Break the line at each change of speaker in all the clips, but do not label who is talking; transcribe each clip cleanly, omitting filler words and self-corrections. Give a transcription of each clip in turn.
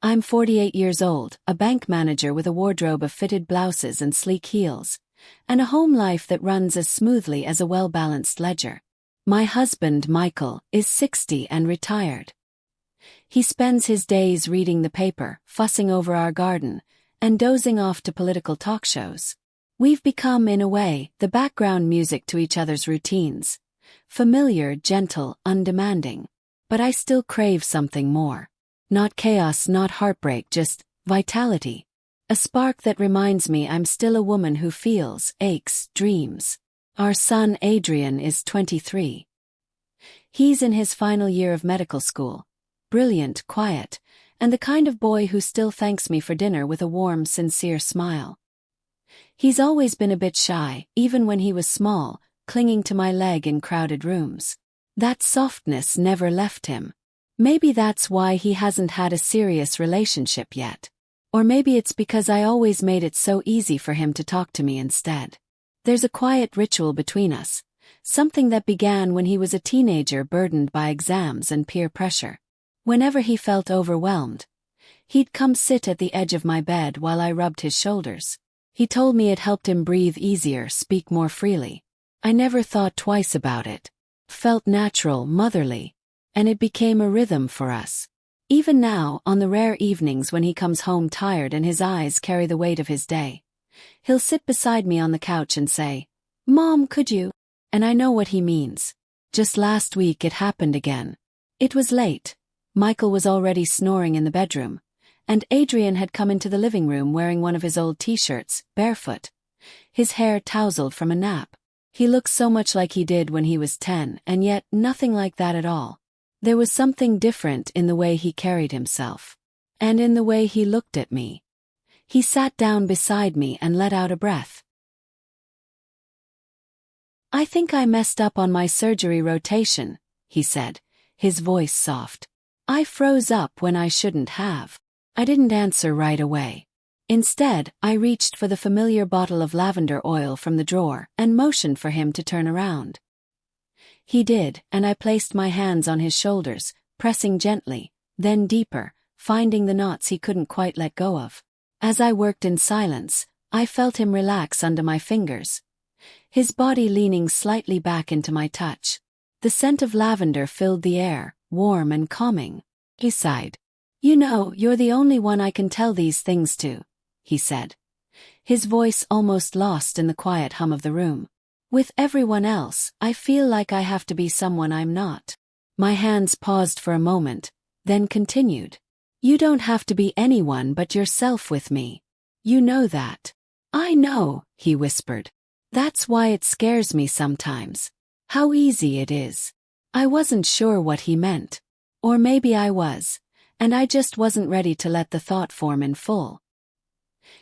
I'm 48 years old, a bank manager with a wardrobe of fitted blouses and sleek heels, and a home life that runs as smoothly as a well-balanced ledger. My husband, Michael, is 60 and retired. He spends his days reading the paper, fussing over our garden, and dozing off to political talk shows. We've become, in a way, the background music to each other's routines. Familiar, gentle, undemanding. But I still crave something more. Not chaos, not heartbreak, just vitality. A spark that reminds me I'm still a woman who feels, aches, dreams. Our son Adrian is 23. He's in his final year of medical school. Brilliant, quiet, and the kind of boy who still thanks me for dinner with a warm, sincere smile. He's always been a bit shy, even when he was small, clinging to my leg in crowded rooms. That softness never left him. Maybe that's why he hasn't had a serious relationship yet. Or maybe it's because I always made it so easy for him to talk to me instead. There's a quiet ritual between us, something that began when he was a teenager burdened by exams and peer pressure. Whenever he felt overwhelmed, he'd come sit at the edge of my bed while I rubbed his shoulders. He told me it helped him breathe easier, speak more freely. I never thought twice about it. Felt natural, motherly, and it became a rhythm for us. Even now, on the rare evenings when he comes home tired and his eyes carry the weight of his day, he'll sit beside me on the couch and say, "Mom, could you?" And I know what he means. Just last week it happened again. It was late. Michael was already snoring in the bedroom, and Adrian had come into the living room wearing one of his old t-shirts, barefoot, his hair tousled from a nap. He looked so much like he did when he was 10, and yet nothing like that at all. There was something different in the way he carried himself, and in the way he looked at me. He sat down beside me and let out a breath. "I think I messed up on my surgery rotation," he said, his voice soft. I froze up when I shouldn't have. I didn't answer right away. Instead, I reached for the familiar bottle of lavender oil from the drawer and motioned for him to turn around. He did, and I placed my hands on his shoulders, pressing gently, then deeper, finding the knots he couldn't quite let go of. As I worked in silence, I felt him relax under my fingers, his body leaning slightly back into my touch. The scent of lavender filled the air, warm and calming. He sighed. "You know, you're the only one I can tell these things to," he said, his voice almost lost in the quiet hum of the room. "With everyone else, I feel like I have to be someone I'm not." My hands paused for a moment, then continued. "You don't have to be anyone but yourself with me. You know that." "I know," he whispered. "That's why it scares me sometimes. How easy it is." I wasn't sure what he meant. Or maybe I was, and I just wasn't ready to let the thought form in full.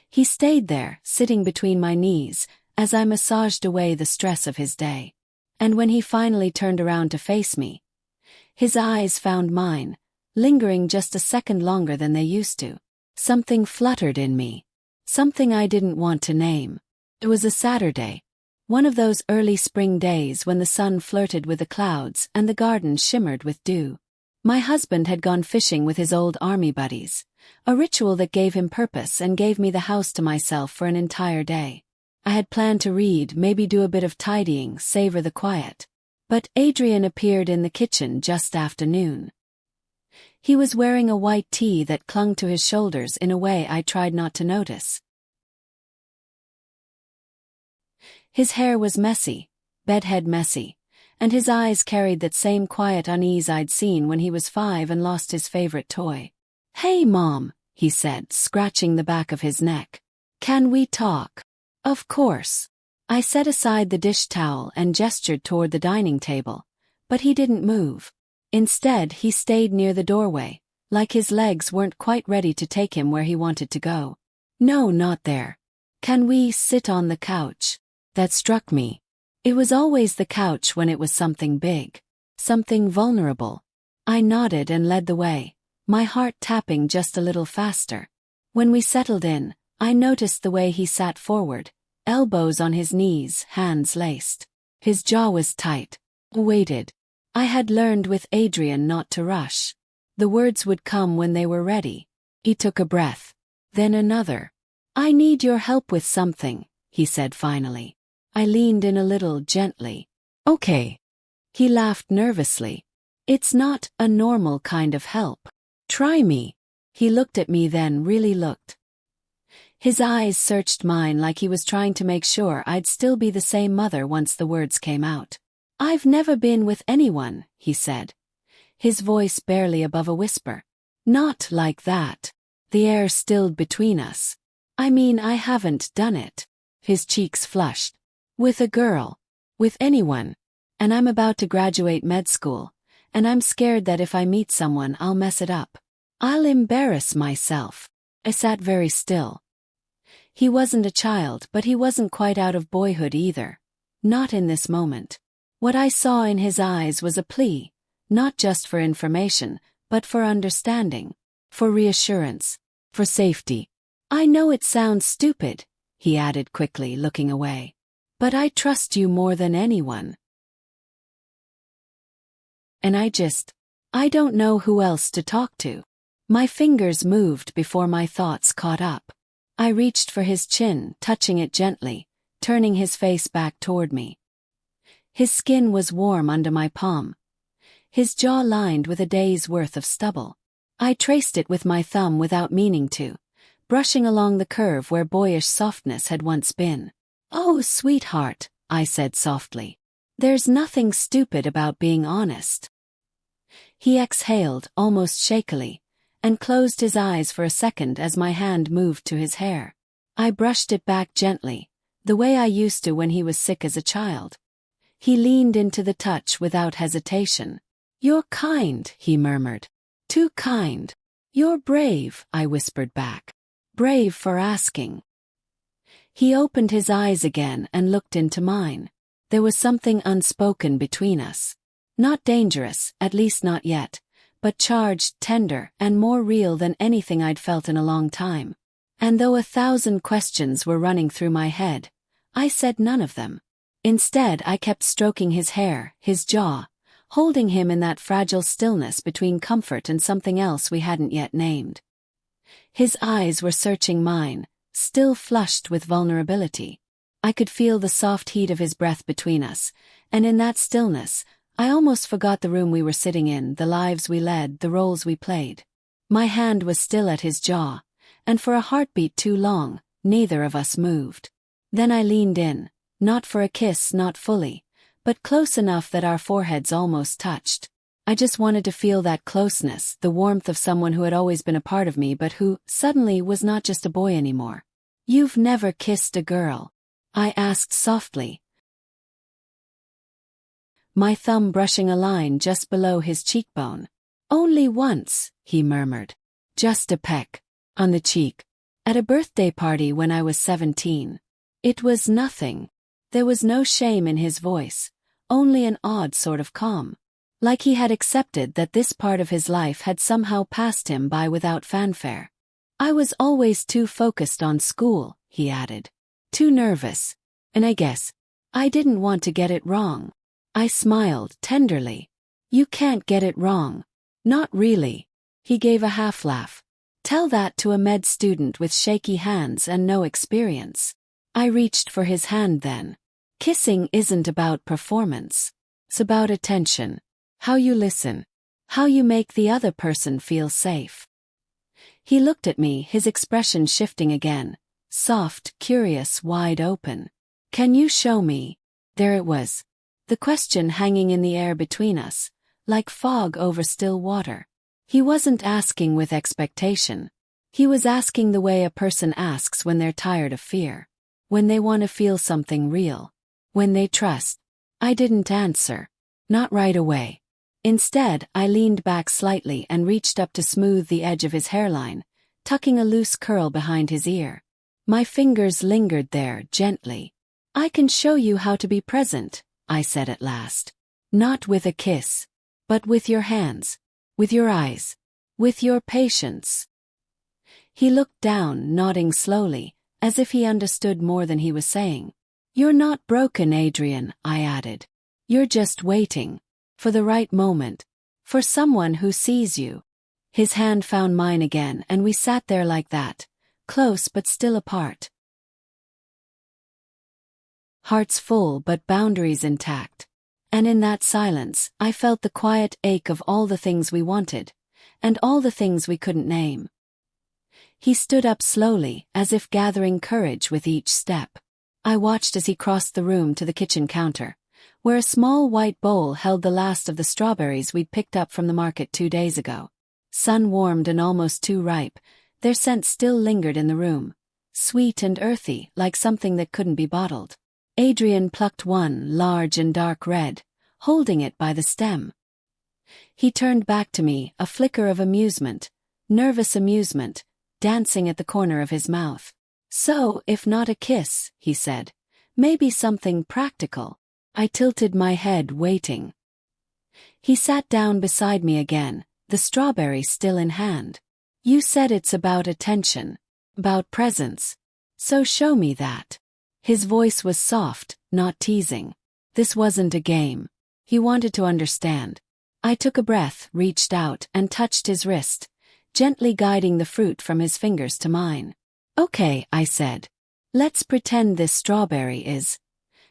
He stayed there, sitting between my knees, as I massaged away the stress of his day. And when he finally turned around to face me, his eyes found mine, lingering just a second longer than they used to. Something fluttered in me. Something I didn't want to name. It was a Saturday. One of those early spring days when the sun flirted with the clouds and the garden shimmered with dew. My husband had gone fishing with his old army buddies, a ritual that gave him purpose and gave me the house to myself for an entire day. I had planned to read, maybe do a bit of tidying, savor the quiet. But Adrian appeared in the kitchen just after noon. He was wearing a white tee that clung to his shoulders in a way I tried not to notice. His hair was messy, bedhead messy, and his eyes carried that same quiet unease I'd seen when he was 5 and lost his favorite toy. "Hey, Mom," he said, scratching the back of his neck. "Can we talk?" "Of course." I set aside the dish towel and gestured toward the dining table, but he didn't move. Instead, he stayed near the doorway, like his legs weren't quite ready to take him where he wanted to go. "No, not there. Can we sit on the couch?" That struck me. It was always the couch when it was something big, something vulnerable. I nodded and led the way, my heart tapping just a little faster. When we settled in, I noticed the way he sat forward, elbows on his knees, hands laced. His jaw was tight. Waited. I had learned with Adrian not to rush. The words would come when they were ready. He took a breath. Then another. I need your help with something, he said finally. I leaned in a little, gently. Okay. He laughed nervously. It's not a normal kind of help. Try me. He looked at me, then really looked. His eyes searched mine like he was trying to make sure I'd still be the same mother once the words came out. I've never been with anyone, he said, his voice barely above a whisper. Not like that. The air stilled between us. I mean, I haven't done it. His cheeks flushed. With a girl. With anyone. And I'm about to graduate med school, and I'm scared that if I meet someone I'll mess it up. I'll embarrass myself. I sat very still. He wasn't a child, but he wasn't quite out of boyhood either. Not in this moment. What I saw in his eyes was a plea, not just for information, but for understanding, for reassurance, for safety. I know it sounds stupid, he added quickly, looking away. But I trust you more than anyone. And I don't know who else to talk to. My fingers moved before my thoughts caught up. I reached for his chin, touching it gently, turning his face back toward me. His skin was warm under my palm, his jaw lined with a day's worth of stubble. I traced it with my thumb without meaning to, brushing along the curve where boyish softness had once been. Oh, sweetheart, I said softly. There's nothing stupid about being honest. He exhaled, almost shakily, and closed his eyes for a second as my hand moved to his hair. I brushed it back gently, the way I used to when he was sick as a child. He leaned into the touch without hesitation. You're kind, he murmured. Too kind. You're brave, I whispered back. Brave for asking. He opened his eyes again and looked into mine. There was something unspoken between us. Not dangerous, at least not yet, but charged, tender, and more real than anything I'd felt in a long time. And though 1,000 questions were running through my head, I said none of them. Instead, I kept stroking his hair, his jaw, holding him in that fragile stillness between comfort and something else we hadn't yet named. His eyes were searching mine, still flushed with vulnerability. I could feel the soft heat of his breath between us, and in that stillness, I almost forgot the room we were sitting in, the lives we led, the roles we played. My hand was still at his jaw, and for a heartbeat too long, neither of us moved. Then I leaned in, not for a kiss, not fully, but close enough that our foreheads almost touched. I just wanted to feel that closeness, the warmth of someone who had always been a part of me but who, suddenly, was not just a boy anymore. You've never kissed a girl? I asked softly, my thumb brushing a line just below his cheekbone. Only once, he murmured. Just a peck. On the cheek. At a birthday party when I was 17. It was nothing. There was no shame in his voice, only an odd sort of calm. Like he had accepted that this part of his life had somehow passed him by without fanfare. I was always too focused on school, he added. Too nervous. And I guess I didn't want to get it wrong. I smiled tenderly. You can't get it wrong. Not really. He gave a half laugh. Tell that to a med student with shaky hands and no experience. I reached for his hand then. Kissing isn't about performance. It's about attention. How you listen. How you make the other person feel safe. He looked at me, his expression shifting again. Soft, curious, wide open. Can you show me? There it was. The question hanging in the air between us, like fog over still water. He wasn't asking with expectation. He was asking the way a person asks when they're tired of fear. When they want to feel something real. When they trust. I didn't answer. Not right away. Instead, I leaned back slightly and reached up to smooth the edge of his hairline, tucking a loose curl behind his ear. My fingers lingered there, gently. I can show you how to be present, I said at last. Not with a kiss. But with your hands. With your eyes. With your patience. He looked down, nodding slowly, as if he understood more than he was saying. You're not broken, Adrian, I added. You're just waiting. For the right moment. For someone who sees you. His hand found mine again and we sat there like that, close but still apart. Hearts full but boundaries intact. And in that silence, I felt the quiet ache of all the things we wanted, and all the things we couldn't name. He stood up slowly, as if gathering courage with each step. I watched as he crossed the room to the kitchen counter, where a small white bowl held the last of the strawberries we'd picked up from the market 2 days ago. Sun-warmed and almost too ripe, their scent still lingered in the room, sweet and earthy like something that couldn't be bottled. Adrian plucked one, large and dark red, holding it by the stem. He turned back to me, a flicker of amusement, nervous amusement, dancing at the corner of his mouth. "So, if not a kiss," he said, "maybe something practical." I tilted my head, waiting. He sat down beside me again, the strawberry still in hand. "You said it's about attention, about presence. So show me that." His voice was soft, not teasing. This wasn't a game. He wanted to understand. I took a breath, reached out, and touched his wrist, gently guiding the fruit from his fingers to mine. "Okay," I said. "Let's pretend this strawberry is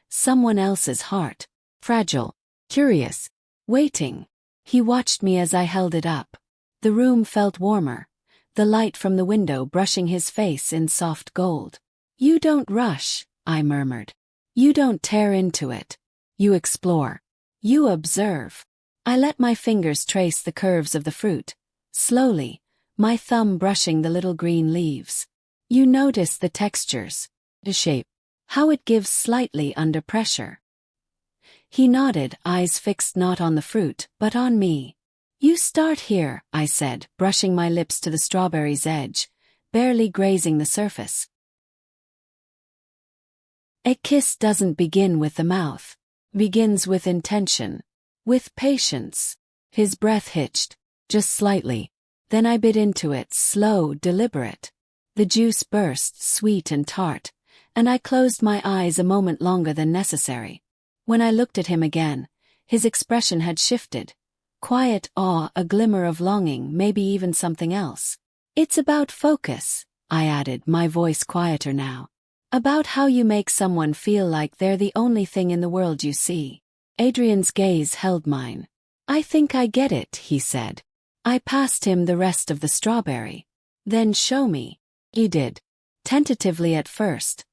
someone else's heart. Fragile, curious, waiting." He watched me as I held it up. The room felt warmer, the light from the window brushing his face in soft gold. "You don't rush," I murmured. "You don't tear into it. You explore. You observe." I let my fingers trace the curves of the fruit, slowly, my thumb brushing the little green leaves. "You notice the textures, the shape, how it gives slightly under pressure." He nodded, eyes fixed not on the fruit, but on me. "You start here," I said, brushing my lips to the strawberry's edge, barely grazing the surface. "A kiss doesn't begin with the mouth. Begins with intention. With patience." His breath hitched, just slightly. Then I bit into it, slow, deliberate. The juice burst, sweet and tart, and I closed my eyes a moment longer than necessary. When I looked at him again, his expression had shifted. Quiet awe, a glimmer of longing, maybe even something else. "It's about focus," I added, my voice quieter now. "About how you make someone feel like they're the only thing in the world you see." Adrian's gaze held mine. "I think I get it," he said. I passed him the rest of the strawberry. "Then show me." He did. Tentatively at first,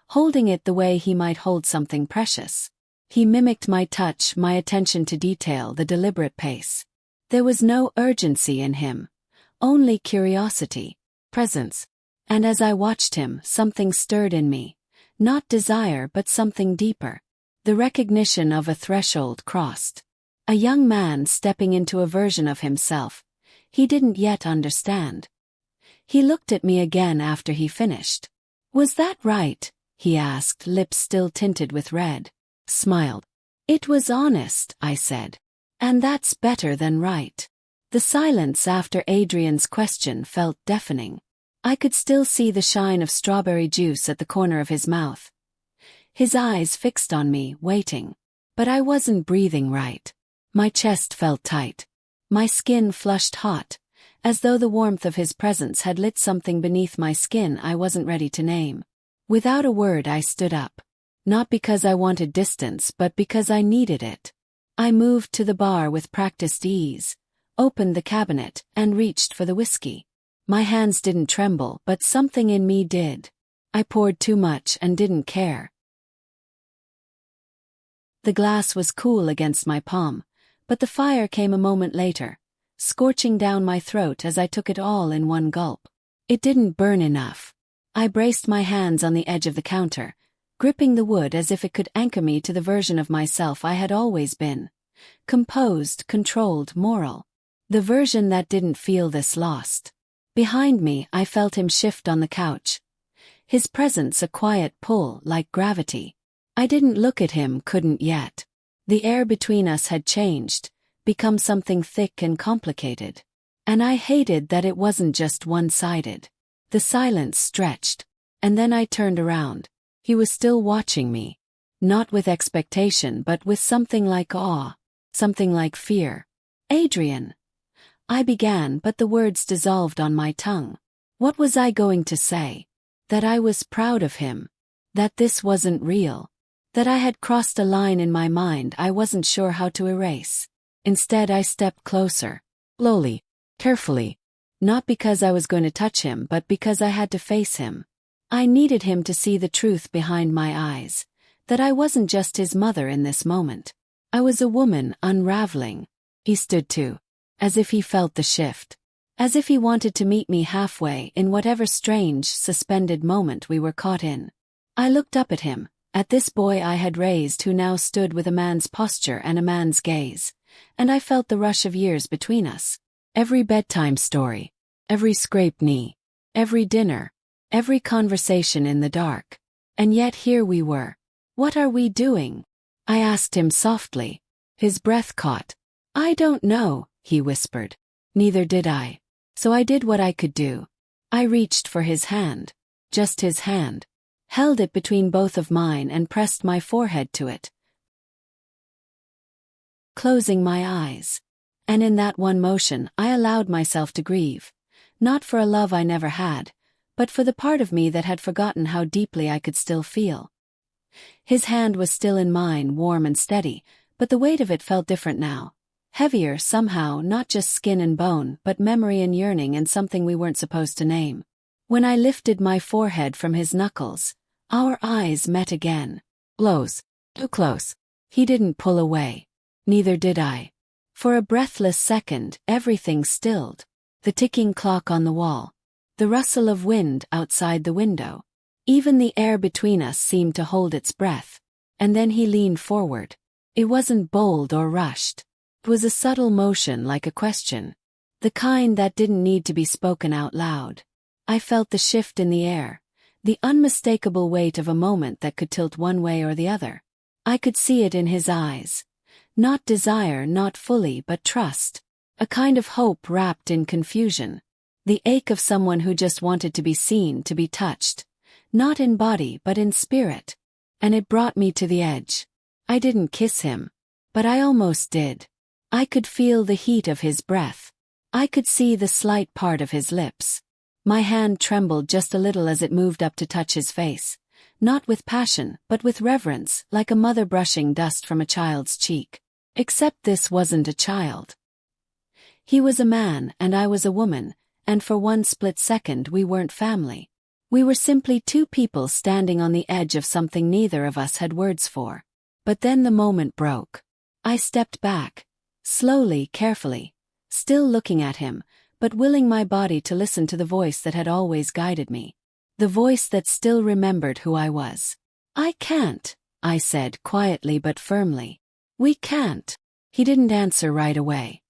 holding it the way he might hold something precious. He mimicked my touch, my attention to detail, the deliberate pace. There was no urgency in him, only curiosity, presence. And as I watched him, something stirred in me. Not desire, but something deeper. The recognition of a threshold crossed. A young man stepping into a version of himself he didn't yet understand. He looked at me again after he finished. "Was that right?" he asked, lips still tinted with red. Smiled. "It was honest," I said. "And that's better than right." The silence after Adrian's question felt deafening. I could still see the shine of strawberry juice at the corner of his mouth. His eyes fixed on me, waiting. But I wasn't breathing right. My chest felt tight. My skin flushed hot, as though the warmth of his presence had lit something beneath my skin I wasn't ready to name. Without a word I stood up. Not because I wanted distance, but because I needed it. I moved to the bar with practiced ease, opened the cabinet, and reached for the whiskey. My hands didn't tremble, but something in me did. I poured too much and didn't care. The glass was cool against my palm, but the fire came a moment later, scorching down my throat as I took it all in one gulp. It didn't burn enough. I braced my hands on the edge of the counter, gripping the wood as if it could anchor me to the version of myself I had always been. Composed, controlled, moral. The version that didn't feel this lost. Behind me, I felt him shift on the couch. His presence a quiet pull, like gravity. I didn't look at him, couldn't yet. The air between us had changed, become something thick and complicated. And I hated that it wasn't just one-sided. The silence stretched, and then I turned around. He was still watching me. Not with expectation, but with something like awe, something like fear. "Adrian." I began, but the words dissolved on my tongue. What was I going to say? That I was proud of him. That this wasn't real. That I had crossed a line in my mind I wasn't sure how to erase. Instead, I stepped closer. Slowly. Carefully. Not because I was going to touch him, but because I had to face him. I needed him to see the truth behind my eyes. That I wasn't just his mother in this moment. I was a woman unraveling. He stood too. As if he felt the shift. As if he wanted to meet me halfway in whatever strange, suspended moment we were caught in. I looked up at him, at this boy I had raised who now stood with a man's posture and a man's gaze, and I felt the rush of years between us. Every bedtime story, every scraped knee, every dinner, every conversation in the dark. And yet here we were. What are we doing? I asked him softly. His breath caught. I don't know, he whispered. Neither did I. So I did what I could do. I reached for his hand. Just his hand. Held it between both of mine and pressed my forehead to it. Closing my eyes. And in that one motion I allowed myself to grieve. Not for a love I never had, but for the part of me that had forgotten how deeply I could still feel. His hand was still in mine, warm and steady, but the weight of it felt different now. Heavier somehow, not just skin and bone, but memory and yearning and something we weren't supposed to name. When I lifted my forehead from his knuckles, our eyes met again. Close. Too close. He didn't pull away. Neither did I. For a breathless second, everything stilled. The ticking clock on the wall. The rustle of wind outside the window. Even the air between us seemed to hold its breath. And then he leaned forward. It wasn't bold or rushed. It was a subtle motion like a question. The kind that didn't need to be spoken out loud. I felt the shift in the air. The unmistakable weight of a moment that could tilt one way or the other. I could see it in his eyes. Not desire, not fully, but trust. A kind of hope wrapped in confusion. The ache of someone who just wanted to be seen, to be touched. Not in body, but in spirit. And it brought me to the edge. I didn't kiss him. But I almost did. I could feel the heat of his breath. I could see the slight part of his lips. My hand trembled just a little as it moved up to touch his face. Not with passion, but with reverence, like a mother brushing dust from a child's cheek. Except this wasn't a child. He was a man and I was a woman, and for one split second we weren't family. We were simply two people standing on the edge of something neither of us had words for. But then the moment broke. I stepped back. Slowly, carefully. Still looking at him, but willing my body to listen to the voice that had always guided me. The voice that still remembered who I was. I can't, I said quietly but firmly. We can't. He didn't answer right away.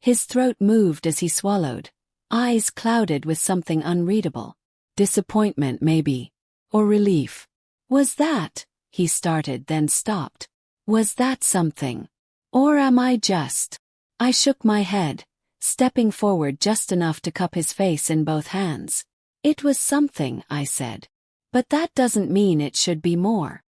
His throat moved as he swallowed. Eyes clouded with something unreadable. Disappointment maybe. Or relief. Was that? He started then stopped. Was that something? Or am I just? I shook my head, stepping forward just enough to cup his face in both hands. It was something, I said. But that doesn't mean it should be more.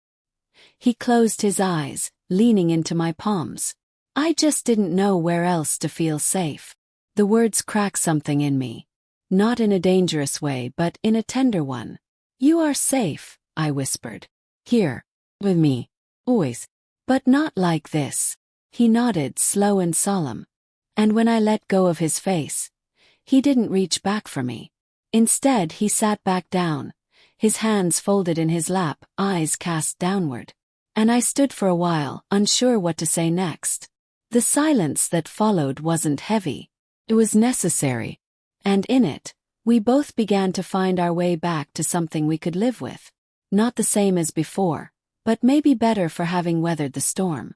He closed his eyes, leaning into my palms. I just didn't know where else to feel safe. The words cracked something in me. Not in a dangerous way, but in a tender one. You are safe, I whispered. Here. With me. Always. But not like this. He nodded, slow and solemn. And when I let go of his face, he didn't reach back for me. Instead, he sat back down, his hands folded in his lap, eyes cast downward. And I stood for a while, unsure what to say next. The silence that followed wasn't heavy. It was necessary. And in it, we both began to find our way back to something we could live with. Not the same as before, but maybe better for having weathered the storm.